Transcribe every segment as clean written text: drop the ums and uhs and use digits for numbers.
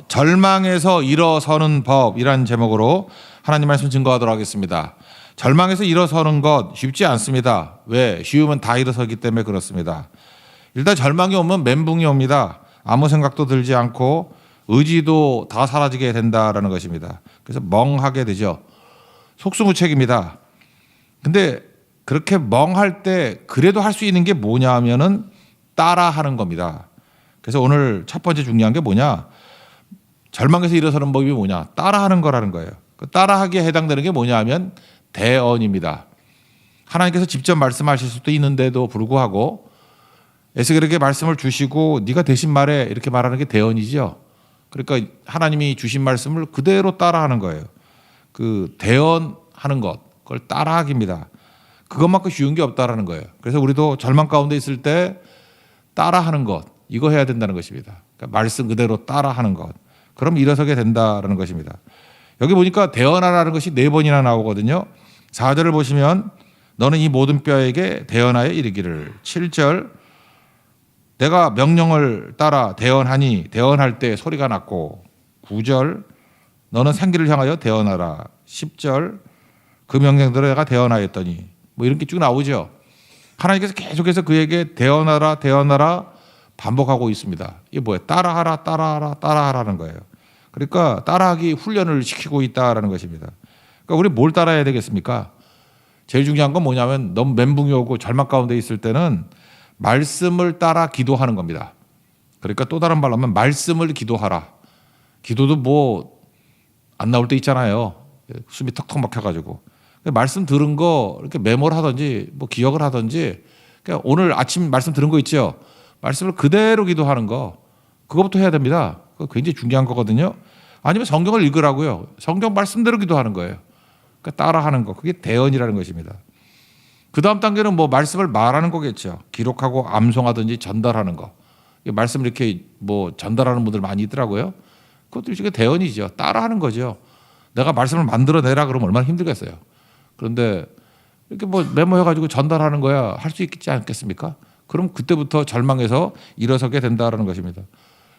절망에서 일어서는 법이라는 제목으로 하나님 말씀 증거하도록 하겠습니다. 절망에서 일어서는 것 쉽지 않습니다. 왜? 쉬우면 다 일어서기 때문에 그렇습니다. 일단 절망이 오면 멘붕이 옵니다. 아무 생각도 들지 않고 의지도 다 사라지게 된다라는 것입니다. 그래서 멍하게 되죠. 속수무책입니다. 근데 그렇게 멍할 때 그래도 할 수 있는 게 뭐냐 하면은 따라하는 겁니다. 그래서 오늘 첫 번째 중요한 게 뭐냐? 절망에서 일어서는 법이 뭐냐? 따라하는 거라는 거예요. 그 따라하기에 해당되는 게 뭐냐 하면 대언입니다. 하나님께서 직접 말씀하실 수도 있는데도 불구하고 에스겔에게 말씀을 주시고 네가 대신 말해 이렇게 말하는 게 대언이죠. 그러니까 하나님이 주신 말씀을 그대로 따라하는 거예요. 그 대언하는 것, 그걸 따라하기입니다. 그것만큼 쉬운 게 없다라는 거예요. 그래서 우리도 절망 가운데 있을 때 따라하는 것, 이거 해야 된다는 것입니다. 그러니까 말씀 그대로 따라하는 것. 그럼 일어서게 된다라는 것입니다. 여기 보니까 대언하라는 것이 4번이나 나오거든요. 4절을 보시면 너는 이 모든 뼈에게 대언하여 이르기를. 7절 내가 명령을 따라 대언하니 대언할 때 소리가 났고. 9절 너는 생기를 향하여 대언하라. 10절 그 명령대로 내가 대언하였더니 뭐 이런 게 쭉 나오죠. 하나님께서 계속해서 그에게 대언하라 대언하라 반복하고 있습니다. 이게 뭐예요? 따라하라 따라하라 따라하라는 거예요. 그러니까 따라하기 훈련을 시키고 있다라는 것입니다. 그러니까 우리 뭘 따라해야 되겠습니까? 제일 중요한 건 뭐냐면 너무 멘붕이 오고 절망 가운데 있을 때는 말씀을 따라 기도하는 겁니다. 그러니까 또 다른 말로 하면 말씀을 기도하라. 기도도 뭐 안 나올 때 있잖아요. 숨이 턱턱 막혀가지고. 말씀 들은 거 이렇게 메모를 하든지 뭐 기억을 하든지 그러니까 오늘 아침 말씀 들은 거 있죠. 말씀을 그대로 기도하는 거 그것부터 해야 됩니다. 그거 굉장히 중요한 거거든요. 아니면 성경을 읽으라고요. 성경 말씀대로 기도하는 거예요. 그러니까 따라하는 거 그게 대언이라는 것입니다. 그 다음 단계는 뭐 말씀을 말하는 거겠죠. 기록하고 암송하든지 전달하는 거. 말씀을 이렇게 뭐 전달하는 분들 많이 있더라고요. 그것도 일종의 대언이죠. 따라하는 거죠. 내가 말씀을 만들어내라 그러면 얼마나 힘들겠어요. 그런데 이렇게 뭐 메모해가지고 전달하는 거야 할 수 있지 않겠습니까? 그럼 그때부터 절망에서 일어서게 된다라는 것입니다.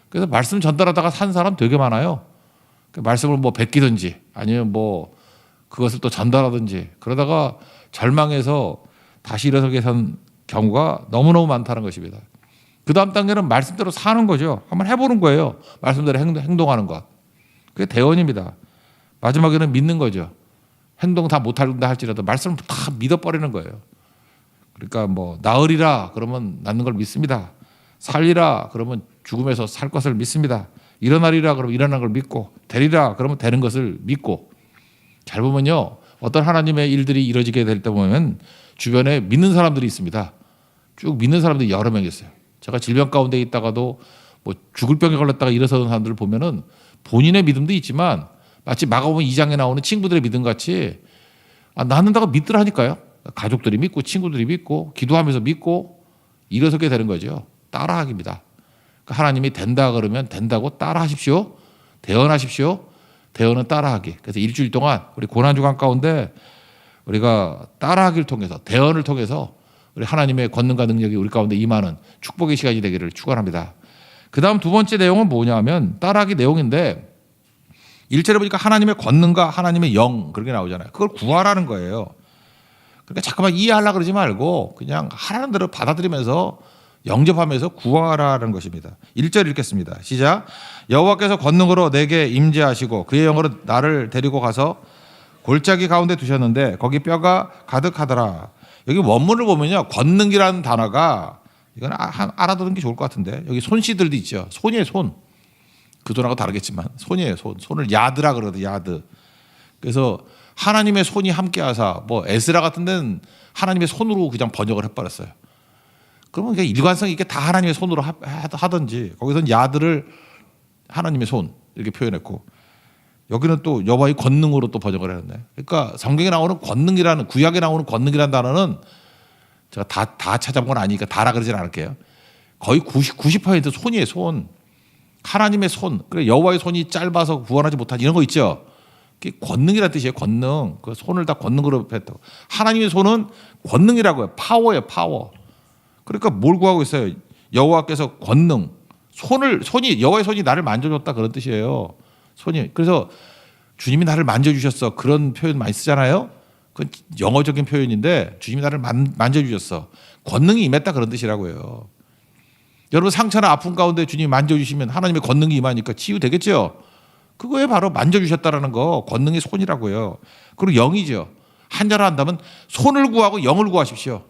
그래서 말씀 전달하다가 산 사람 되게 많아요. 말씀을 뭐 베끼든지 아니면 뭐 그것을 또 전달하든지 그러다가 절망에서 다시 일어서게 된 경우가 너무너무 많다는 것입니다. 그 다음 단계는 말씀대로 사는 거죠. 한번 해보는 거예요. 말씀대로 행동하는 것. 그게 대언입니다. 마지막에는 믿는 거죠. 행동 다 못한다 할지라도 말씀을 다 믿어버리는 거예요. 그러니까 뭐 나으리라 그러면 낫는 걸 믿습니다. 살리라 그러면 죽음에서 살 것을 믿습니다. 일어나리라 그러면 일어나는 걸 믿고 되리라 그러면 되는 것을 믿고 잘 보면요. 어떤 하나님의 일들이 이루어지게 될 때 보면 주변에 믿는 사람들이 있습니다. 쭉 믿는 사람들이 여러 명 있어요. 제가 질병 가운데 있다가도 뭐 죽을 병에 걸렸다가 일어서는 사람들을 보면은 본인의 믿음도 있지만 마치 마가복음 2장에 나오는 친구들의 믿음 같이 낫는다고 믿더라니까요. 가족들이 믿고 친구들이 믿고 기도하면서 믿고 일어서게 되는 거죠. 따라하기입니다. 그러니까 하나님이 된다 그러면 된다고 따라하십시오. 대언하십시오. 대언은 따라하기. 그래서 일주일 동안 우리 고난주간 가운데 우리가 따라하기를 통해서 대언을 통해서 우리 하나님의 권능과 능력이 우리 가운데 임하는 축복의 시간이 되기를 축원합니다. 그 다음 두 번째 내용은 뭐냐면 따라하기 내용인데 1절에 보니까 하나님의 권능과 하나님의 영 그렇게 나오잖아요. 그걸 구하라는 거예요. 그러니까 잠깐만 이해하려고 그러지 말고 그냥 하라는 대로 받아들이면서 영접하면서 구하라는 것입니다. 1절 읽겠습니다. 시작. 여호와께서 권능으로 내게 임재하시고 그의 영으로 나를 데리고 가서 골짜기 가운데 두셨는데 거기 뼈가 가득하더라. 여기 원문을 보면요. 권능이라는 단어가 이건 알아두는 게 좋을 것 같은데 여기 손씨들도 있죠. 손이에요 손. 그 돈하고 다르겠지만 손이에요 손. 손을 야드라 그러거든요. 야드. 그래서 하나님의 손이 함께하사 뭐 에스라 같은 데는 하나님의 손으로 그냥 번역을 해버렸어요. 그러면 그냥 일관성 있게 다 하나님의 손으로 하든지 거기서는 야드를 하나님의 손 이렇게 표현했고 여기는 또 여호와의 권능으로 또 번역을 했네. 그러니까 성경에 나오는 권능이라는 구약에 나오는 권능이라는 단어는 제가 다 찾아본 건 아니니까 다라 그러진 않을게요. 거의 90% 손이에요 손. 하나님의 손. 그래 여호와의 손이 짧아서 구원하지 못하지 이런 거 있죠. 그게 권능이라는 뜻이에요. 권능. 그 손을 다 권능으로 뺐다고. 하나님의 손은 권능이라고요. 파워예요. 파워. 그러니까 뭘 구하고 있어요? 여호와께서 권능, 손이 여호와의 손이 나를 만져줬다 그런 뜻이에요. 손이. 그래서 주님이 나를 만져주셨어 그런 표현 많이 쓰잖아요. 그건 영어적인 표현인데 주님이 나를 만져주셨어. 권능이 임했다 그런 뜻이라고요. 여러분 상처나 아픔 가운데 주님이 만져주시면 하나님의 권능이 임하니까 치유되겠죠. 그거에 바로 만져주셨다라는 거 권능의 손이라고요. 그리고 영이죠. 한자로 한다면 손을 구하고 영을 구하십시오.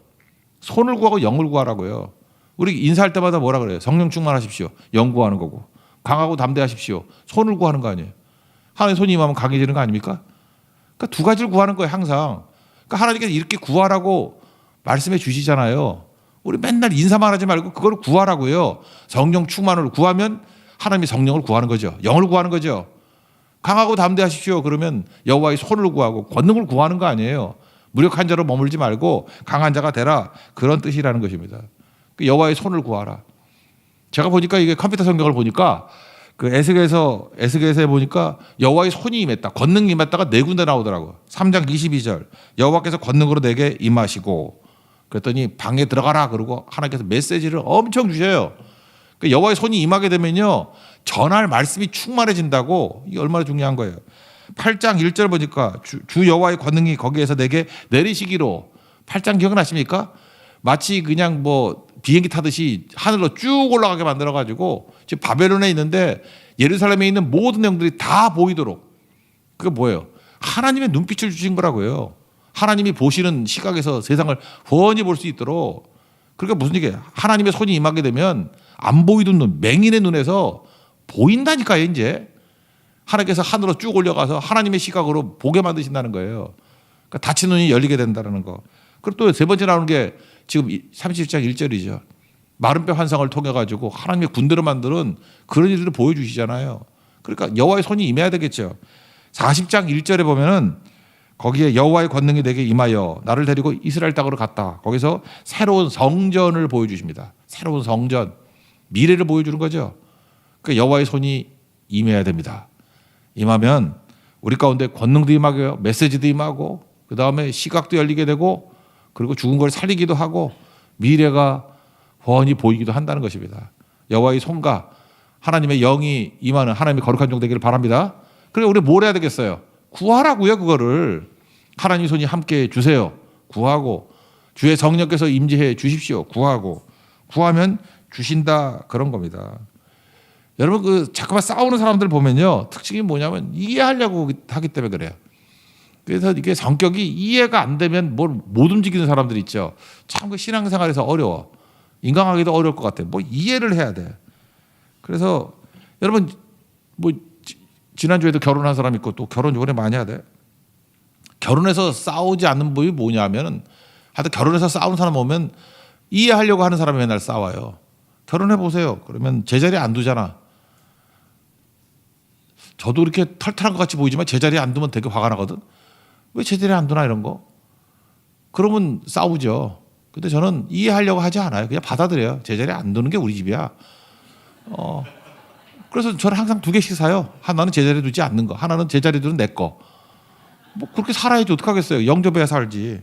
손을 구하고 영을 구하라고요. 우리 인사할 때마다 뭐라 그래요? 성령 충만하십시오. 영 구하는 거고. 강하고 담대하십시오. 손을 구하는 거 아니에요. 하나님의 손이 임하면 강해지는 거 아닙니까? 그러니까 두 가지를 구하는 거예요. 항상. 그러니까 하나님께서 이렇게 구하라고 말씀해 주시잖아요. 우리 맨날 인사만 하지 말고 그걸 구하라고요. 성령 충만을 구하면 하나님이 성령을 구하는 거죠. 영을 구하는 거죠. 강하고 담대하십시오. 그러면 여호와의 손을 구하고 권능을 구하는 거 아니에요. 무력한 자로 머물지 말고 강한 자가 되라. 그런 뜻이라는 것입니다. 여호와의 손을 구하라. 제가 보니까 이게 컴퓨터 성경을 보니까 그 에스겔서에 보니까 여호와의 손이 임했다. 권능이 임했다가 네 군데 나오더라고요. 3장 22절. 여호와께서 권능으로 내게 임하시고 그랬더니 방에 들어가라 그러고 하나님께서 메시지를 엄청 주셔요. 그러니까 여호와의 손이 임하게 되면요. 전할 말씀이 충만해진다고. 이게 얼마나 중요한 거예요. 8장 1절 보니까 주 여호와의 권능이 거기에서 내게 내리시기로. 8장 기억나십니까? 마치 그냥 뭐 비행기 타듯이 하늘로 쭉 올라가게 만들어가지고 지금 바벨론에 있는데 예루살렘에 있는 모든 영들이 다 보이도록. 그게 뭐예요? 하나님의 눈빛을 주신 거라고요. 하나님이 보시는 시각에서 세상을 훤히 볼 수 있도록. 그러니까 무슨 얘기예요? 하나님의 손이 임하게 되면 안 보이던 눈, 맹인의 눈에서 보인다니까요. 이제 하나님께서 하늘로 쭉 올려가서 하나님의 시각으로 보게 만드신다는 거예요. 그러니까 닫힌 눈이 열리게 된다는 거. 그리고 또 세 번째 나오는 게 지금 37장 1절이죠. 마른 뼈 환상을 통해 가지고 하나님의 군대로 만드는 그런 일들을 보여주시잖아요. 그러니까 여호와의 손이 임해야 되겠죠. 40장 1절에 보면은 거기에 여호와의 권능이 내게 임하여 나를 데리고 이스라엘 땅으로 갔다. 거기서 새로운 성전을 보여주십니다. 새로운 성전, 미래를 보여주는 거죠. 그러니까 여호와의 손이 임해야 됩니다. 임하면 우리 가운데 권능도 임하고요, 메시지도 임하고, 그 다음에 시각도 열리게 되고, 그리고 죽은 걸 살리기도 하고 미래가 훤히 보이기도 한다는 것입니다. 여호와의 손과 하나님의 영이 임하는 하나님의 거룩한 종 되기를 바랍니다. 그래 우리 뭘 해야 되겠어요? 구하라고요. 그거를 하나님의 손이 함께 주세요. 구하고 주의 성령께서 임재해 주십시오. 구하고 구하면 주신다 그런 겁니다. 여러분 그 자꾸만 싸우는 사람들 보면요 특징이 뭐냐면 이해하려고 하기 때문에 그래요. 그래서 이게 성격이 이해가 안 되면 뭘 못 움직이는 사람들이 있죠. 참 그 신앙생활에서 어려워. 인간하기도 어려울 것 같아. 뭐 이해를 해야 돼. 그래서 여러분 뭐 지난주에도 결혼한 사람 있고 또 결혼 요번에 많이 해야 돼. 결혼해서 싸우지 않는 법이 뭐냐면은 하여튼 결혼해서 싸우는 사람 오면 이해하려고 하는 사람이 맨날 싸워요. 결혼해 보세요. 그러면 제자리에 안 두잖아. 저도 이렇게 털털한 것 같이 보이지만 제자리에 안 두면 되게 화가 나거든. 왜 제자리에 안 두나 이런 거. 그러면 싸우죠. 근데 저는 이해하려고 하지 않아요. 그냥 받아들여요. 제자리에 안 두는 게 우리 집이야. 그래서 저는 항상 두 개씩 사요. 하나는 제자리에 두지 않는 거. 하나는 제자리에 두는 내 거. 뭐 그렇게 살아야지 어떡하겠어요. 영접해야 살지.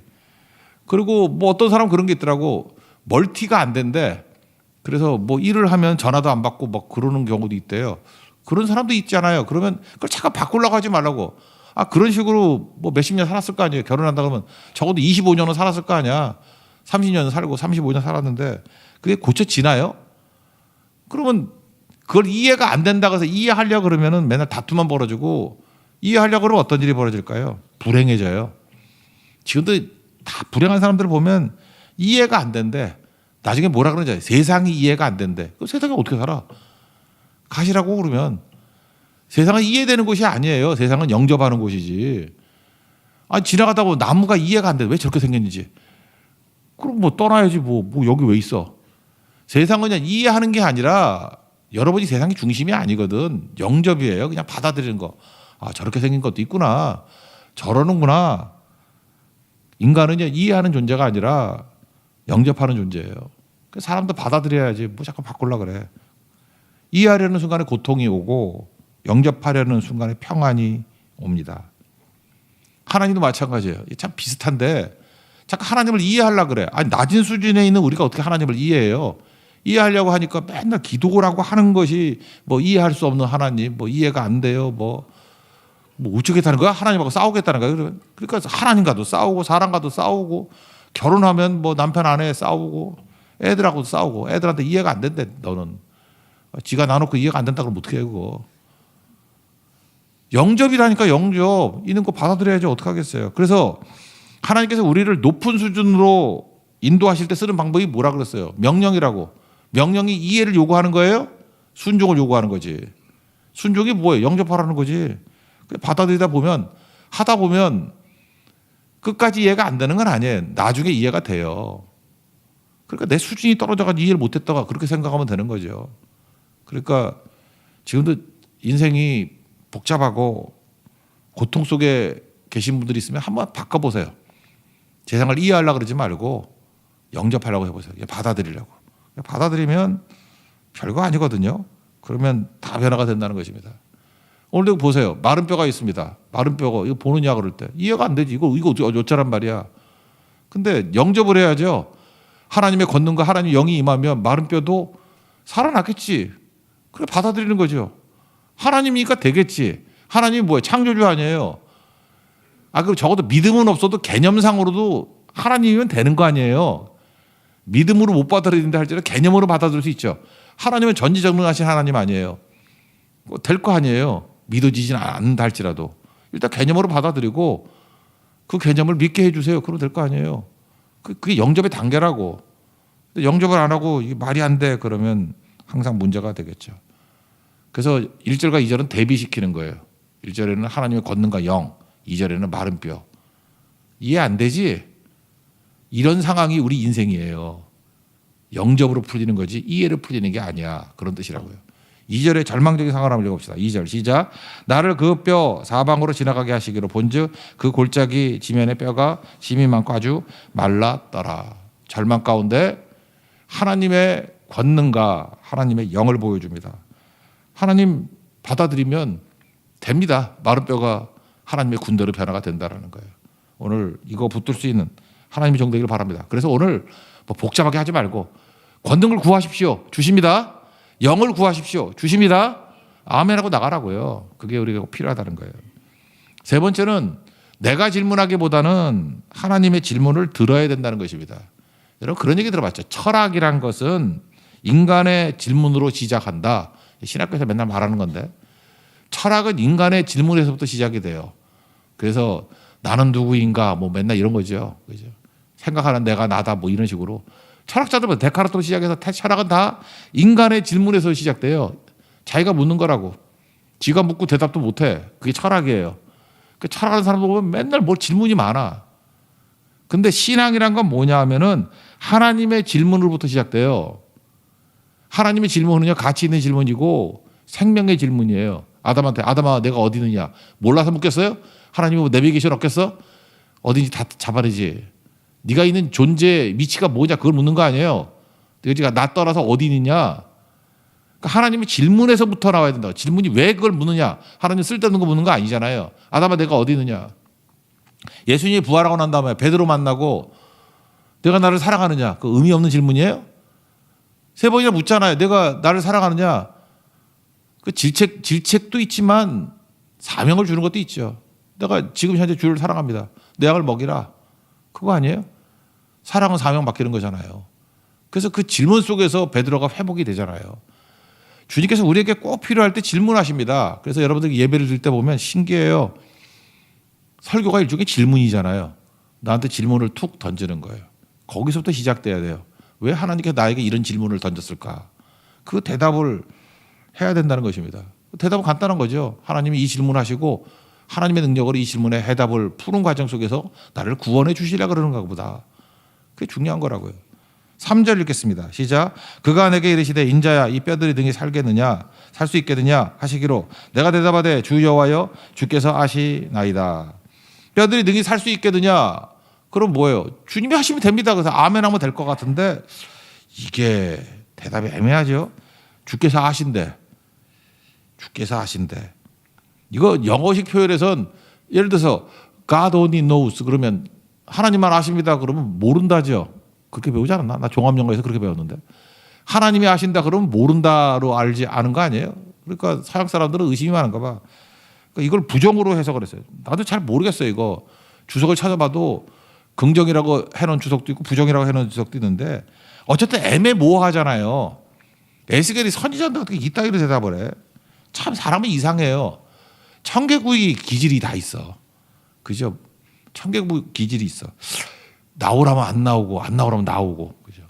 그리고 뭐 어떤 사람 그런 게 있더라고. 멀티가 안 된대. 그래서 뭐 일을 하면 전화도 안 받고 막 그러는 경우도 있대요. 그런 사람도 있잖아요. 그러면 그걸 잠깐 바꾸려고 하지 말라고. 아 그런 식으로 뭐 몇십 년 살았을 거 아니에요. 결혼한다 그러면 적어도 25년은 살았을 거 아니야. 30년 살고 35년 살았는데 그게 고쳐지나요? 그러면 그걸 이해가 안 된다고 해서 이해하려고 그러면은 맨날 다툼만 벌어지고 이해하려고 그러면 어떤 일이 벌어질까요? 불행해져요. 지금도 다 불행한 사람들을 보면 이해가 안 된대. 나중에 뭐라 그러는지 세상이 이해가 안 된대. 그럼 세상이 어떻게 살아? 가시라고 그러면 세상은 이해되는 곳이 아니에요. 세상은 영접하는 곳이지. 아니 지나가다가 나무가 이해가 안 돼. 왜 저렇게 생겼는지. 그럼 뭐 떠나야지 뭐 여기 왜 있어. 세상은 그냥 이해하는 게 아니라 여러분이 세상이 중심이 아니거든. 영접이에요. 그냥 받아들이는 거. 아 저렇게 생긴 것도 있구나. 저러는구나. 인간은 그냥 이해하는 존재가 아니라 영접하는 존재예요. 사람도 받아들여야지 뭐 자꾸 바꾸려고 그래. 이해하려는 순간에 고통이 오고 영접하려는 순간에 평안이 옵니다. 하나님도 마찬가지예요. 참 비슷한데 자꾸 하나님을 이해하려고 그래. 아니 낮은 수준에 있는 우리가 어떻게 하나님을 이해해요. 이해하려고 하니까 맨날 기도라고 하는 것이 뭐 이해할 수 없는 하나님, 뭐 이해가 안 돼요. 뭐 어쩌겠다는 거야? 하나님하고 싸우겠다는 거야? 그러니까 하나님과도 싸우고 사람과도 싸우고 결혼하면 뭐 남편 아내 싸우고 애들하고도 싸우고 애들한테 이해가 안 된대. 너는 지가 나놓고 이해가 안 된다 그러면 어떻게 해 그거? 영접이라니까 영접. 있는 거 받아들여야지 어떡하겠어요. 그래서 하나님께서 우리를 높은 수준으로 인도하실 때 쓰는 방법이 뭐라 그랬어요? 명령이라고. 명령이 이해를 요구하는 거예요? 순종을 요구하는 거지. 순종이 뭐예요? 영접하라는 거지. 받아들이다 보면 하다 보면 끝까지 이해가 안 되는 건 아니에요. 나중에 이해가 돼요. 그러니까 내 수준이 떨어져가지고 이해를 못했다가 그렇게 생각하면 되는 거죠. 그러니까 지금도 인생이 복잡하고 고통 속에 계신 분들이 있으면 한번 바꿔보세요. 세상을 이해하려고 그러지 말고 영접하려고 해보세요. 받아들이려고. 받아들이면 별거 아니거든요. 그러면 다 변화가 된다는 것입니다. 오늘도 보세요. 마른 뼈가 있습니다. 마른 뼈가 이거 보느냐 그럴 때 이해가 안 되지. 이거 어쩌란 말이야. 근데 영접을 해야죠. 하나님의 권능과 하나님 영이 임하면 마른 뼈도 살아났겠지. 그래 받아들이는 거죠. 하나님이니까 되겠지. 하나님이 뭐예요? 창조주 아니에요. 그럼 적어도 믿음은 없어도 개념상으로도 하나님이면 되는 거 아니에요. 믿음으로 못 받아들인다 할지라도 개념으로 받아들일 수 있죠. 하나님은 전지전능하신 하나님 아니에요. 될 거 아니에요. 믿어지진 않는다 할지라도 일단 개념으로 받아들이고 그 개념을 믿게 해주세요. 그러면 될 거 아니에요. 그게 영접의 단계라고. 영접을 안 하고 이게 말이 안 돼 그러면 항상 문제가 되겠죠. 그래서 1절과 2절은 대비시키는 거예요. 1절에는 하나님의 권능과 영, 2절에는 마른 뼈. 이해 안 되지? 이런 상황이 우리 인생이에요. 영접으로 풀리는 거지 이해를 풀리는 게 아니야. 그런 뜻이라고요. 2절의 절망적인 상황을 한번 읽어봅시다. 2절 시작. 나를 그 뼈 사방으로 지나가게 하시기로 본즉 그 골짜기 지면의 뼈가 심이 많고 아주 말랐더라. 절망 가운데 하나님의 권능과 하나님의 영을 보여줍니다. 하나님 받아들이면 됩니다. 마른 뼈가 하나님의 군대로 변화가 된다는 거예요. 오늘 이거 붙들 수 있는 하나님의 정되기를 바랍니다. 그래서 오늘 뭐 복잡하게 하지 말고 권능을 구하십시오. 주십니다. 영을 구하십시오. 주십니다. 아멘하고 나가라고요. 그게 우리가 필요하다는 거예요. 세 번째는 내가 질문하기보다는 하나님의 질문을 들어야 된다는 것입니다. 여러분 그런 얘기 들어봤죠. 철학이란 것은 인간의 질문으로 시작한다. 신학교에서 맨날 말하는 건데 철학은 인간의 질문에서부터 시작이 돼요. 그래서 나는 누구인가 뭐 맨날 이런 거죠. 그죠? 생각하는 내가 나다 뭐 이런 식으로 철학자들은 데카르트로 시작해서 철학은 다 인간의 질문에서 시작돼요. 자기가 묻는 거라고. 지가 묻고 대답도 못해. 그게 철학이에요. 그 철학하는 사람들 보면 맨날 뭘 질문이 많아. 근데 신앙이란 건 뭐냐 하면은 하나님의 질문으로부터 시작돼요. 하나님의 질문은요 가치 있는 질문이고 생명의 질문이에요. 아담아 내가 어디 있느냐 몰라서 묻겠어요? 하나님이 뭐 내비게이션 없겠어? 어딘지 다 잡아내지. 네가 있는 존재의 위치가 뭐냐 그걸 묻는 거 아니에요. 네가 나 떠나서 어디 있느냐. 그러니까 하나님의 질문에서부터 나와야 된다. 질문이 왜 그걸 묻느냐. 하나님 쓸데없는 거 묻는 거 아니잖아요. 아담아 내가 어디 있느냐. 예수님이 부활하고 난 다음에 베드로 만나고 내가 나를 사랑하느냐. 그 의미 없는 질문이에요? 세 번이나 묻잖아요. 내가 나를 사랑하느냐. 그 질책도 있지만 사명을 주는 것도 있죠. 내가 지금 현재 주를 사랑합니다. 내 양을 먹이라. 그거 아니에요? 사랑은 사명 맡기는 거잖아요. 그래서 그 질문 속에서 베드로가 회복이 되잖아요. 주님께서 우리에게 꼭 필요할 때 질문하십니다. 그래서 여러분들이 예배를 드릴 때 보면 신기해요. 설교가 일종의 질문이잖아요. 나한테 질문을 툭 던지는 거예요. 거기서부터 시작돼야 돼요. 왜 하나님께서 나에게 이런 질문을 던졌을까? 그 대답을 해야 된다는 것입니다. 대답은 간단한 거죠. 하나님이 이 질문하시고 하나님의 능력으로 이 질문에 해답을 푸는 과정 속에서 나를 구원해 주시려 그러는가 보다. 그게 중요한 거라고요. 3절 읽겠습니다. 시작. 그가 내게 이르시되 인자야 이 뼈들이 등이 살겠느냐 살 수 있겠느냐 하시기로 내가 대답하되 주 여호와여 주께서 아시나이다. 뼈들이 등이 살 수 있겠느냐. 그럼 뭐예요? 주님이 하시면 됩니다. 그래서 아멘 하면 될 것 같은데 이게 대답이 애매하죠. 주께서 아신대. 주께서 아신대. 이거 영어식 표현에선 예를 들어서 God only knows 그러면 하나님만 아십니다. 그러면 모른다죠. 그렇게 배우지 않았나? 나 종합영어에서 그렇게 배웠는데. 하나님이 하신다 그러면 모른다로 알지 않은 거 아니에요? 그러니까 서양 사람들은 의심이 많은가 봐. 그러니까 이걸 부정으로 해석을 했어요. 나도 잘 모르겠어요. 이거 주석을 찾아봐도 긍정이라고 해놓은 주석도 있고 부정이라고 해놓은 주석도 있는데 어쨌든 애매모호하잖아요. 에스겔이 선지자인데 어떻게 이따위로 대답을 해? 참 사람은 이상해요. 청개구이 기질이 다 있어. 그죠? 청개구이 기질이 있어. 나오라면 안 나오고 안 나오라면 나오고. 그죠?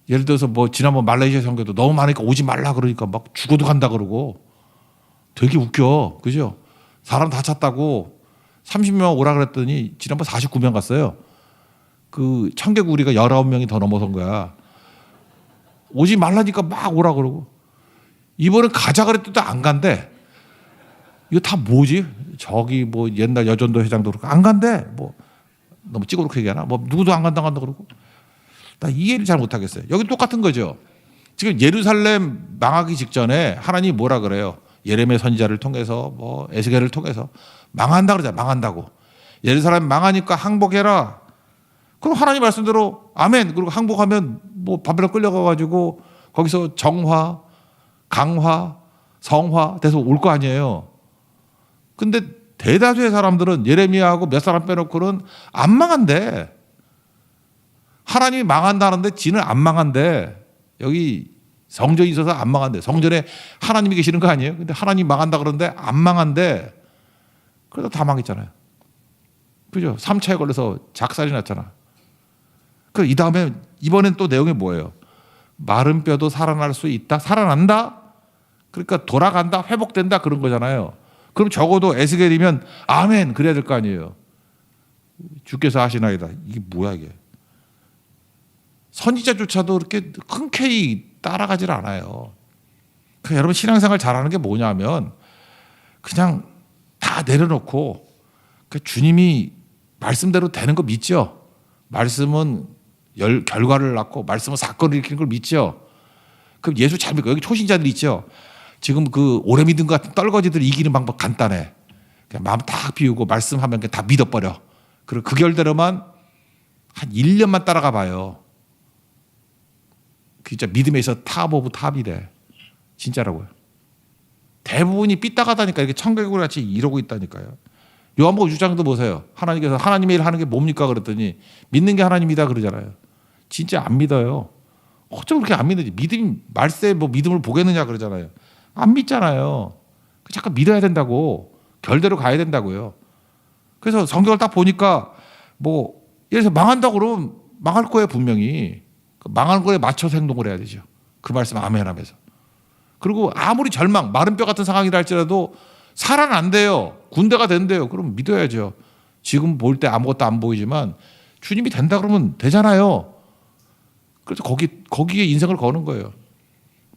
예를 들어서 뭐 지난번 말레이시아 선교도 너무 많으니까 오지 말라 그러니까 막 죽어도 간다 그러고 되게 웃겨. 그죠? 사람 다 찼다고 30명 오라 그랬더니 지난번 49명 갔어요. 그 청개구리가 19명이 더 넘어선 거야. 오지 말라니까 막 오라 그러고 이번엔 가자 그랬더니 안 간대. 이거 다 뭐지? 저기 뭐 옛날 여전도 회장도 그렇고 안 간대. 뭐 너무 찌그럽게 얘기하나? 뭐 누구도 안 간다 그러고 나 이해를 잘 못하겠어요. 여기 똑같은 거죠. 지금 예루살렘 망하기 직전에 하나님이 뭐라 그래요? 예레미야 선지자를 통해서 뭐 에스겔을 통해서 망한다 그러잖아요. 망한다고. 예루살렘 망하니까 항복해라. 그럼 하나님 말씀대로 아멘. 그리고 항복하면 뭐 바벨론 끌려가 가지고 거기서 정화, 강화, 성화 돼서 올 거 아니에요. 근데 대다수의 사람들은 예레미야하고 몇 사람 빼놓고는 안 망한대. 하나님이 망한다는데 지는 안 망한대. 여기 성전이 있어서 안 망한대. 성전에 하나님이 계시는 거 아니에요? 근데 하나님 망한다 그러는데 안 망한대. 그래서 다 망했잖아요. 그죠? 3차에 걸려서 작살이 났잖아. 그 이 다음에 이번엔 또 내용이 뭐예요? 마른 뼈도 살아날 수 있다? 살아난다? 그러니까 돌아간다? 회복된다? 그런 거잖아요. 그럼 적어도 에스겔이면 아멘 그래야 될 거 아니에요. 주께서 하시나이다. 이게 뭐야 이게. 선지자조차도 그렇게 흔쾌히 따라가질 않아요. 그러니까 여러분 신앙생활 잘하는 게 뭐냐면 그냥 다 내려놓고 그러니까 주님이 말씀대로 되는 거 믿죠. 말씀은 결과를 낳고 말씀은 사건을 일으키는 걸 믿죠. 그럼 예수 잘 믿고 여기 초신자들 있죠. 지금 그 오래 믿은 것 같은 떨거지들 이기는 방법 간단해. 그냥 마음 딱 비우고 말씀하면 그냥 다 믿어버려. 그리고 그 결대로만 한 1년만 따라가 봐요. 진짜 믿음에 있어 탑 오브 탑이래. 진짜라고요. 대부분이 삐딱하다니까 이렇게 청개구리 같이 이러고 있다니까요. 요한복음 6장도 보세요. 하나님께서 하나님의 일 하는 게 뭡니까 그랬더니 믿는 게 하나님이다 그러잖아요. 진짜 안 믿어요. 어쩜 그렇게 안 믿는지. 믿음이 말세 뭐 믿음을 보겠느냐 그러잖아요. 안 믿잖아요. 자꾸 믿어야 된다고. 결대로 가야 된다고요. 그래서 성경을 딱 보니까 뭐 예를 들어서 망한다고 그러면 망할 거예요 분명히. 망하는 거에 맞춰서 행동을 해야 되죠. 그 말씀 아멘 하면서. 그리고 아무리 절망, 마른 뼈 같은 상황이라 할지라도 살아난대요. 군대가 된대요. 그럼 믿어야죠. 지금 볼 때 아무것도 안 보이지만 주님이 된다 그러면 되잖아요. 그래서 거기에 인생을 거는 거예요.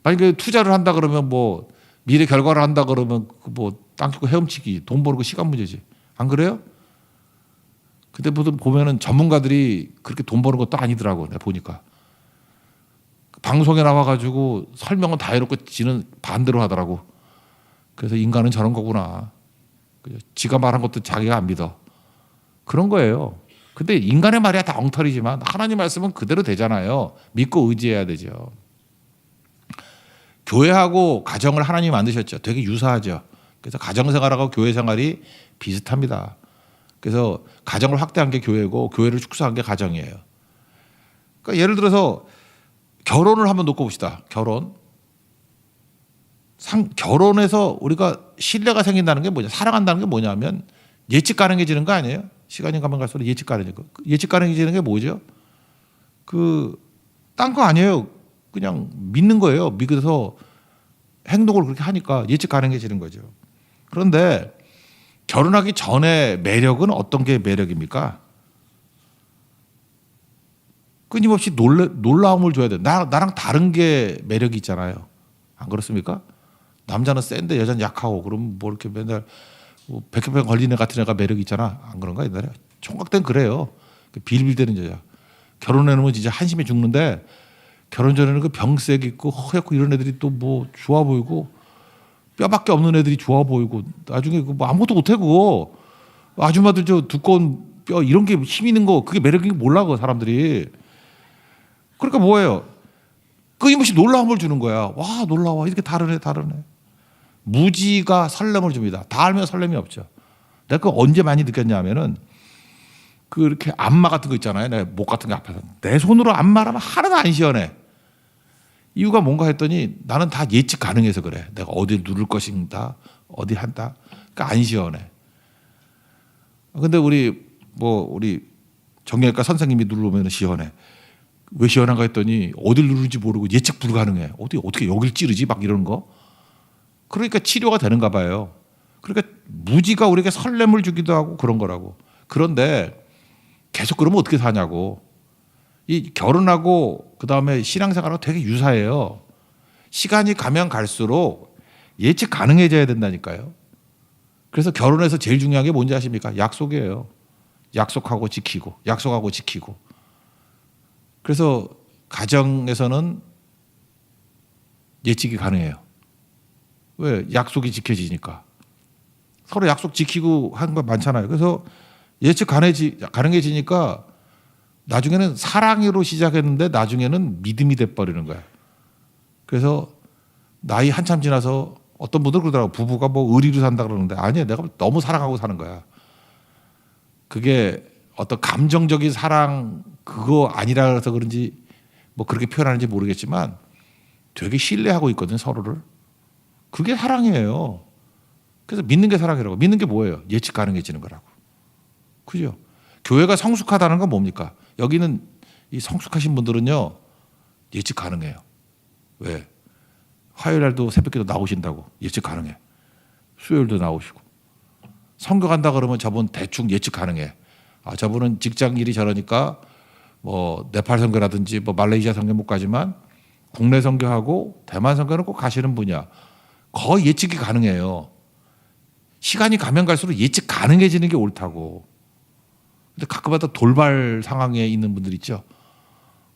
만약에 투자를 한다 그러면 뭐 미래 결과를 한다 그러면 뭐 땅 뜯고 헤엄치기, 돈 버는 거 시간 문제지. 안 그래요? 근데 보면은 전문가들이 그렇게 돈 버는 것도 아니더라고. 내가 보니까. 방송에 나와가지고 설명은 다 해놓고 지는 반대로 하더라고. 그래서 인간은 저런 거구나. 지가 말한 것도 자기가 안 믿어. 그런 거예요. 근데 인간의 말이야 다 엉터리지만 하나님 말씀은 그대로 되잖아요. 믿고 의지해야 되죠. 교회하고 가정을 하나님이 만드셨죠. 되게 유사하죠. 그래서 가정생활하고 교회생활이 비슷합니다. 그래서 가정을 확대한 게 교회고 교회를 축소한 게 가정이에요. 그러니까 예를 들어서 결혼을 한번 놓고 봅시다. 결혼에서 우리가 신뢰가 생긴다는 게 뭐냐, 사랑한다는 게 뭐냐면 예측 가능해지는 거 아니에요? 시간이 가면 갈수록 예측 가능해지고. 예측 가능해지는 게 뭐죠? 딴 거 아니에요. 그냥 믿는 거예요. 믿어서 행동을 그렇게 하니까 예측 가능해지는 거죠. 그런데 결혼하기 전에 매력은 어떤 게 매력입니까? 끊임없이 놀라움을 줘야 돼. 나랑 다른 게 매력이 있잖아요. 안 그렇습니까? 남자는 센데 여자는 약하고 그럼 뭐 이렇게 맨날 뭐 백혈병 걸린 애 같은 애가 매력이 있잖아. 안 그런가 옛날에? 총각 때는 그래요. 빌빌대는 여자. 결혼해놓으면 진짜 한심해 죽는데 결혼 전에는 그 병색 있고 허옇고 이런 애들이 또 뭐 좋아 보이고 뼈밖에 없는 애들이 좋아 보이고 나중에 뭐 아무것도 못해 그거. 아줌마들 저 두꺼운 뼈 이런 게 힘 있는 거 그게 매력인 게 몰라 그 사람들이. 그러니까 뭐예요? 끊임없이 놀라움을 주는 거야. 와, 놀라워. 이렇게 다르네. 무지가 설렘을 줍니다. 다 알면 설렘이 없죠. 내가 그거 언제 많이 느꼈냐면은 그렇게 안마 같은 거 있잖아요. 내 목 같은 거 앞에서 내 손으로 안마라면 하나도 안 시원해. 이유가 뭔가 했더니 나는 다 예측 가능해서 그래. 내가 어디를 누를 것인가, 어디 한다. 그러니까 안 시원해. 근데 우리 정형외과 선생님이 누르면 시원해. 왜 시원한가 했더니 어딜 누르는지 모르고 예측 불가능해. 어떻게 여길 찌르지? 막 이러는 거. 그러니까 치료가 되는가 봐요. 그러니까 무지가 우리에게 설렘을 주기도 하고 그런 거라고. 그런데 계속 그러면 어떻게 사냐고. 이 결혼하고 그다음에 신앙생활하고 되게 유사해요. 시간이 가면 갈수록 예측 가능해져야 된다니까요. 그래서 결혼에서 제일 중요한 게 뭔지 아십니까? 약속이에요. 약속하고 지키고. 그래서 가정에서는 예측이 가능해요. 왜? 약속이 지켜지니까. 서로 약속 지키고 하는 거 많잖아요. 그래서 예측 가능해지니까 나중에는 사랑으로 시작했는데 나중에는 믿음이 돼버리는 거야. 그래서 나이 한참 지나서 어떤 분들 그러더라고. 부부가 뭐 의리로 산다 그러는데 아니야. 내가 너무 사랑하고 사는 거야. 그게 어떤 감정적인 사랑 그거 아니라 해서 그런지 뭐 그렇게 표현하는지 모르겠지만 되게 신뢰하고 있거든 서로를. 그게 사랑이에요. 그래서 믿는 게 사랑이라고. 믿는 게 뭐예요? 예측 가능해지는 거라고. 그죠? 교회가 성숙하다는 건 뭡니까? 여기는 이 성숙하신 분들은요 예측 가능해요. 왜? 화요일 날도 새벽기도 나오신다고 예측 가능해. 수요일도 나오시고. 선교 간다 그러면 저분 대충 예측 가능해. 아, 저분은 직장 일이 저러니까 뭐 네팔 선교라든지 뭐 말레이시아 선교 못 가지만 국내 선교하고 대만 선교는 꼭 가시는 분이야. 거의 예측이 가능해요. 시간이 가면 갈수록 예측 가능해지는 게 옳다고. 근데 가끔가다 돌발 상황에 있는 분들 있죠.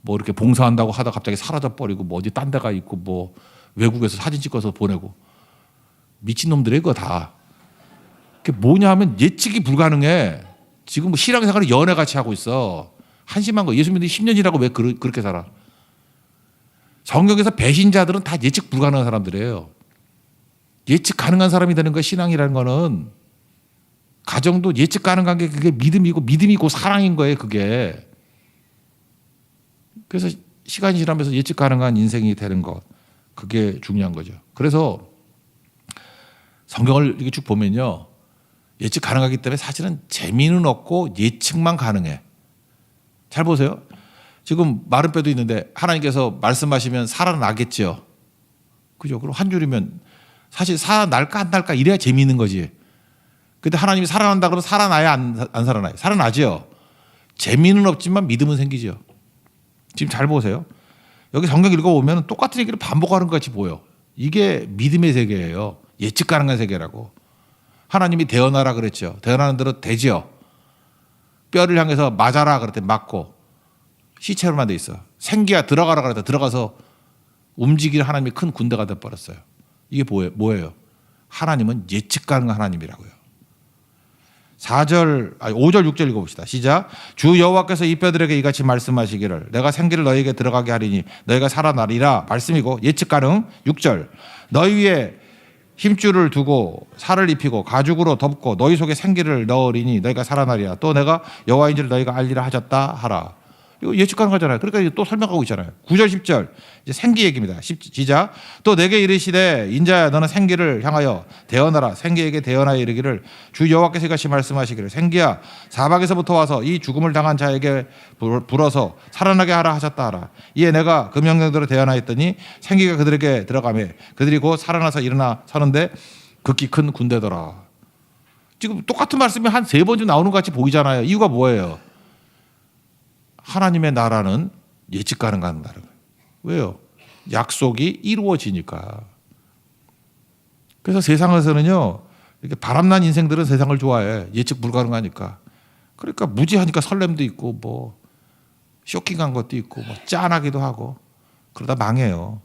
뭐 이렇게 봉사한다고 하다 갑자기 사라져 버리고 뭐 어디 딴 데가 있고 뭐 외국에서 사진 찍어서 보내고 미친놈들이에요 그거 다. 그게 뭐냐 하면 예측이 불가능해. 지금 뭐 신앙생활을 연애같이 하고 있어. 한심한 거. 예수 믿는 10년이라고 왜 그렇게 살아. 성경에서 배신자들은 다 예측 불가능한 사람들이에요. 예측 가능한 사람이 되는 거야. 신앙이라는 거는. 가정도 예측 가능한 게 그게 믿음이고 사랑인 거예요. 그게. 그래서 시간이 지나면서 예측 가능한 인생이 되는 것. 그게 중요한 거죠. 그래서 성경을 이렇게 쭉 보면요. 예측 가능하기 때문에 사실은 재미는 없고 예측만 가능해. 잘 보세요. 지금 마른 뼈도 있는데 하나님께서 말씀하시면 살아나겠죠. 그죠? 그럼 한 줄이면 사실 살아날까 안 날까 이래야 재미있는 거지. 근데 하나님이 살아난다 그러면 살아나야 안 살아나요? 살아나죠. 재미는 없지만 믿음은 생기죠. 지금 잘 보세요. 여기 성경 읽어보면 똑같은 얘기를 반복하는 것 같이 보여. 이게 믿음의 세계예요. 예측 가능한 세계라고. 하나님이 대언하라 그랬죠. 대언하는 대로 되죠. 뼈를 향해서 맞아라 그랬더니 맞고 시체로만 돼 있어. 생기야 들어가라 그랬더니 들어가서 움직이는 하나님이 큰 군대가 돼버렸어요. 이게 뭐예요? 하나님은 예측 가능한 하나님이라고요. 5절 6절 읽어봅시다. 시작. 주 여호와께서 이 뼈들에게 이같이 말씀하시기를 내가 생기를 너희에게 들어가게 하리니 너희가 살아나리라 말씀이고 예측 가능. 6절 너희 위에 힘줄을 두고 살을 입히고 가죽으로 덮고 너희 속에 생기를 넣으리니 너희가 살아나리라. 또 내가 여호와인 줄 너희가 알리라 하셨다 하라. 이거 예측 가능하잖아요. 그러니까 또 설명하고 있잖아요. 9절 10절 이제 생기 얘기입니다. 시작. 또 내게 이르시되 인자야 너는 생기를 향하여 대언하라. 생기에게 대언하여 이르기를 주 여호와께서 이같이 말씀하시기를 생기야 사박에서부터 와서 이 죽음을 당한 자에게 불어서 살아나게 하라 하셨다 하라. 이에 내가 그 명령대로 대언하였더니 생기가 그들에게 들어가매 그들이 곧 살아나서 일어나 서는데 극히 큰 군대더라. 지금 똑같은 말씀이 한 3번쯤 나오는 것 같이 보이잖아요. 이유가 뭐예요? 하나님의 나라는 예측 가능한 나라예요. 왜요? 약속이 이루어지니까. 그래서 세상에서는요, 이렇게 바람난 인생들은 세상을 좋아해. 예측 불가능하니까. 그러니까 무지하니까 설렘도 있고, 뭐, 쇼킹한 것도 있고, 뭐, 짠하기도 하고, 그러다 망해요.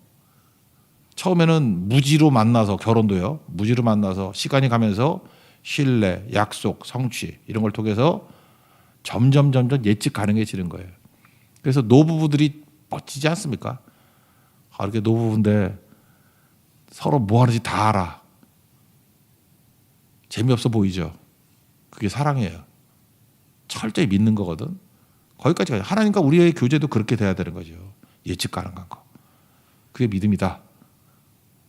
처음에는 무지로 만나서, 결혼도요, 무지로 만나서 시간이 가면서 신뢰, 약속, 성취, 이런 걸 통해서 점점 예측 가능해지는 거예요. 그래서 노부부들이 멋지지 않습니까? 이렇게 노부부인데 서로 뭐 하는지 다 알아. 재미없어 보이죠? 그게 사랑이에요. 철저히 믿는 거거든. 거기까지 가요. 하나님과 우리의 교제도 그렇게 돼야 되는 거죠. 예측 가능한 거. 그게 믿음이다.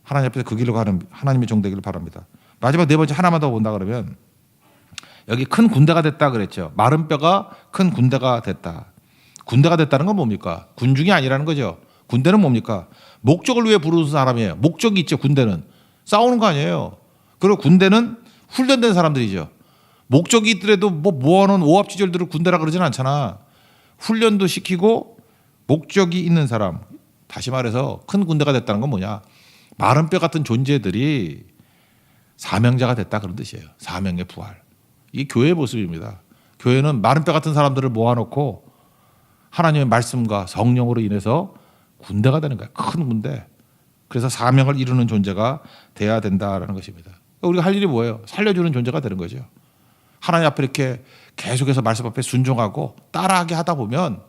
하나님 앞에서 그 길로 가는 하나님의 종 되기를 바랍니다. 마지막 네 번째 하나만 더 본다 그러면 여기 큰 군대가 됐다 그랬죠. 마른 뼈가 큰 군대가 됐다. 군대가 됐다는 건 뭡니까? 군중이 아니라는 거죠. 군대는 뭡니까? 목적을 위해 부르는 사람이에요. 목적이 있죠. 군대는 싸우는 거 아니에요. 그리고 군대는 훈련된 사람들이죠. 목적이 있더라도 뭐 모아놓은 오합지졸들을 군대라 그러진 않잖아. 훈련도 시키고 목적이 있는 사람. 다시 말해서 큰 군대가 됐다는 건 뭐냐? 마른 뼈 같은 존재들이 사명자가 됐다 그런 뜻이에요. 사명의 부활. 이게 교회의 모습입니다. 교회는 마른 뼈 같은 사람들을 모아놓고 하나님의 말씀과 성령으로 인해서 군대가 되는 거야. 큰 군대. 그래서 사명을 이루는 존재가 돼야 된다라는 것입니다. 우리가 할 일이 뭐예요? 살려주는 존재가 되는 거죠. 하나님 앞에 이렇게 계속해서 말씀 앞에 순종하고 따라하게 하다 보면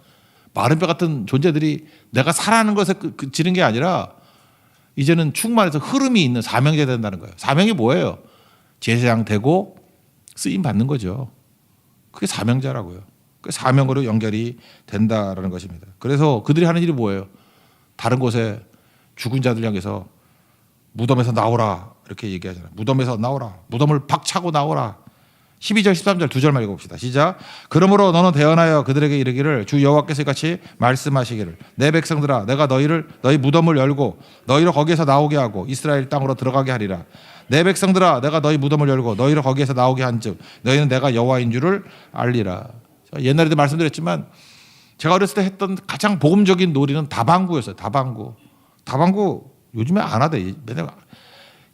마른 뼈 같은 존재들이 내가 살아가는 것에 그치는 게 아니라 이제는 충만해서 흐름이 있는 사명자 된다는 거예요. 사명이 뭐예요? 제사장 되고 쓰임 받는 거죠. 그게 사명자라고요. 그 사명으로 연결이 된다라는 것입니다. 그래서 그들이 하는 일이 뭐예요? 다른 곳에 죽은 자들 향해서 무덤에서 나오라 이렇게 얘기하잖아요. 무덤에서 나오라. 무덤을 박차고 나오라. 12절 13절 두 절만 읽어봅시다. 시작. 그러므로 너는 대언하여 그들에게 이르기를 주 여호와께서 같이 말씀하시기를 내 백성들아 내가 너희 무덤을 열고 너희를 거기에서 나오게 하고 이스라엘 땅으로 들어가게 하리라. 내 백성들아 내가 너희 무덤을 열고 너희를 거기에서 나오게 한즉 너희는 내가 여호와인 줄을 알리라. 옛날에도 말씀드렸지만 제가 어렸을 때 했던 가장 복음적인 놀이는 다방구였어요. 다방구 요즘에 안 하대. 맨날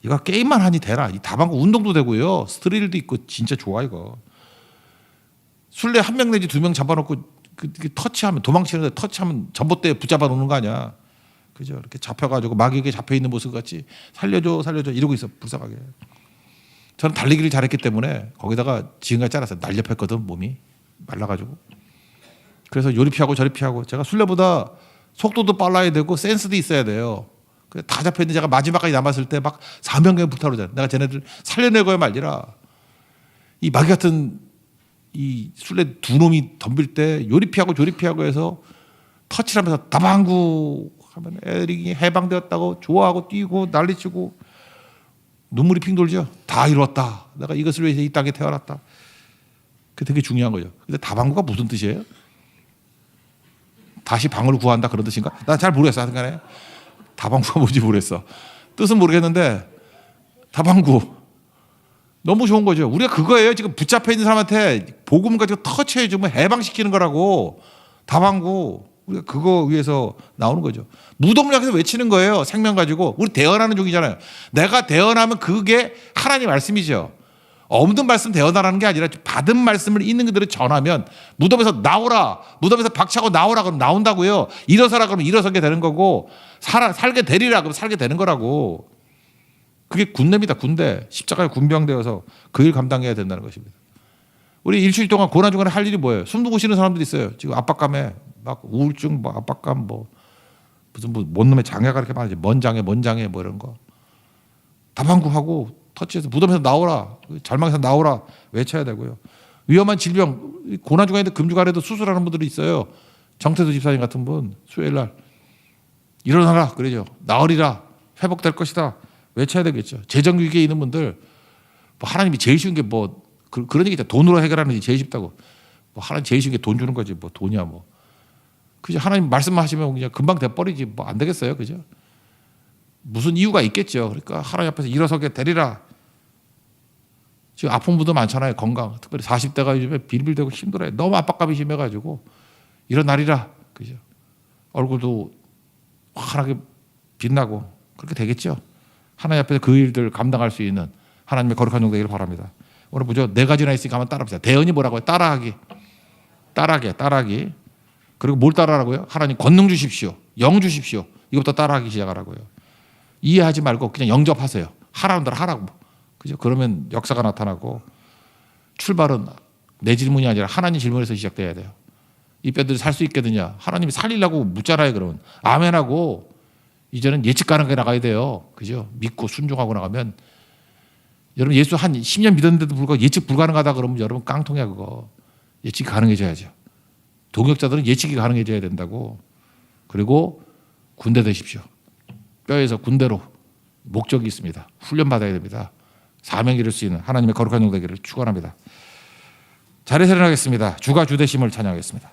이거 게임만 하니 되나? 이 다방구 운동도 되고요. 스트릴도 있고 진짜 좋아 이거. 술래 한 명 내지 두 명 잡아놓고 그 터치하면 도망치는데 터치하면 전봇대에 붙잡아 놓는 거 아니야. 그죠? 이렇게 잡혀가지고 마귀에게 잡혀 있는 모습 같이 살려줘 이러고 있어 불쌍하게. 저는 달리기를 잘했기 때문에 거기다가 지금까지 자라서 날렵했거든 몸이 말라가지고. 그래서 요리 피하고 저리 피하고 제가 술래보다 속도도 빨라야 되고 센스도 있어야 돼요. 다 잡혀있는데 제가 마지막까지 남았을 때 막 사명감에 불타오르잖아요. 내가 쟤네들 살려내고야 말리라. 이 마귀 같은 이 술래 두 놈이 덤빌 때 요리 피하고 조리 피하고 해서 터치를 하면서 다방구 하면 애들이 해방되었다고 좋아하고 뛰고 난리치고 눈물이 핑 돌죠. 다 이루었다. 내가 이것을 위해서 이 땅에 태어났다. 그게 되게 중요한 거죠. 근데 다방구가 무슨 뜻이에요? 다시 방을 구한다 그런 뜻인가? 난 잘 모르겠어. 하여튼간에 다방구가 뭔지 모르겠어. 뜻은 모르겠는데 다방구 너무 좋은 거죠. 우리가 그거예요. 지금 붙잡혀 있는 사람한테 복음 가지고 터치해주면 해방시키는 거라고. 다방구 우리가 그거 위해서 나오는 거죠. 무덤을 향해서 외치는 거예요. 생명 가지고. 우리 대언하는 종이잖아요. 내가 대언하면 그게 하나님 말씀이죠. 없는 말씀 대언하라는 게 아니라 받은 말씀을 있는 그대로 전하면 무덤에서 나오라. 무덤에서 박차고 나오라 그러면 나온다고요. 일어서라 그러면 일어서게 되는 거고 살게 되리라 그러면 살게 되는 거라고. 그게 군대입니다. 군대. 십자가에 군병되어서 그 일 감당해야 된다는 것입니다. 우리 일주일 동안 고난주간에 할 일이 뭐예요? 숨도 쉬는 사람들이 있어요. 지금 압박감에 막 우울증, 뭐 압박감, 뭐 무슨 뭐 뭔 놈의 장애가 그렇게 많은지 뭔 장애 뭐 이런 거. 다방구하고 터치해서 무덤에서 나오라. 절망에서 나오라. 외쳐야 되고요. 위험한 질병, 고난주간에도 금주간에도 수술하는 분들이 있어요. 정태수 집사님 같은 분 수요일 날 일어나라 그러죠. 나으리라. 회복될 것이다. 외쳐야 되겠죠. 재정 위기에 있는 분들 뭐 하나님이 제일 쉬운 게 뭐 그런 얘기 있잖아. 돈으로 해결하는 게 제일 쉽다고. 뭐 하나님 제일 쉬운 게 돈 주는 거지. 뭐 돈이야 뭐. 그죠. 하나님 말씀하시면 그냥 금방 돼버리지. 뭐 안 되겠어요. 그죠. 무슨 이유가 있겠죠. 그러니까 하나님 앞에서 일어서게 되리라. 지금 아픈 분도 많잖아요. 건강. 특별히 40대가 요즘에 빌빌대고 힘들어요. 너무 압박감이 심해가지고 일어나리라. 그죠. 얼굴도 환하게 빛나고 그렇게 되겠죠. 하나님 앞에서 그 일들 감당할 수 있는 하나님의 거룩한 종 되기를 바랍니다. 오늘 보죠. 네 가지나 있으니까 한번 따라합시다. 대언이 뭐라고요? 따라하기. 그리고 뭘 따라하라고요? 하나님 권능 주십시오. 영 주십시오. 이것부터 따라하기 시작하라고요. 이해하지 말고 그냥 영접하세요. 하라는 대로 하라고. 그죠? 그러면 역사가 나타나고 출발은 내 질문이 아니라 하나님 질문에서 시작돼야 돼요. 이 뼈들이 살 수 있겠느냐? 하나님이 살리려고 묻잖아요. 그러면 아멘하고 이제는 예측 가능하게 나가야 돼요. 그죠? 믿고 순종하고 나가면 여러분 예수 한 10년 믿었는데도 불구하고 예측 불가능하다 그러면 여러분 깡통이야 그거. 예측이 가능해져야죠. 동역자들은 예측이 가능해져야 된다고. 그리고 군대 되십시오. 뼈에서 군대로 목적이 있습니다. 훈련받아야 됩니다. 사명 이룰 수 있는 하나님의 거룩한 종 되기를 축원합니다. 자리에 일어나겠습니다. 주가 주 되심을 찬양하겠습니다.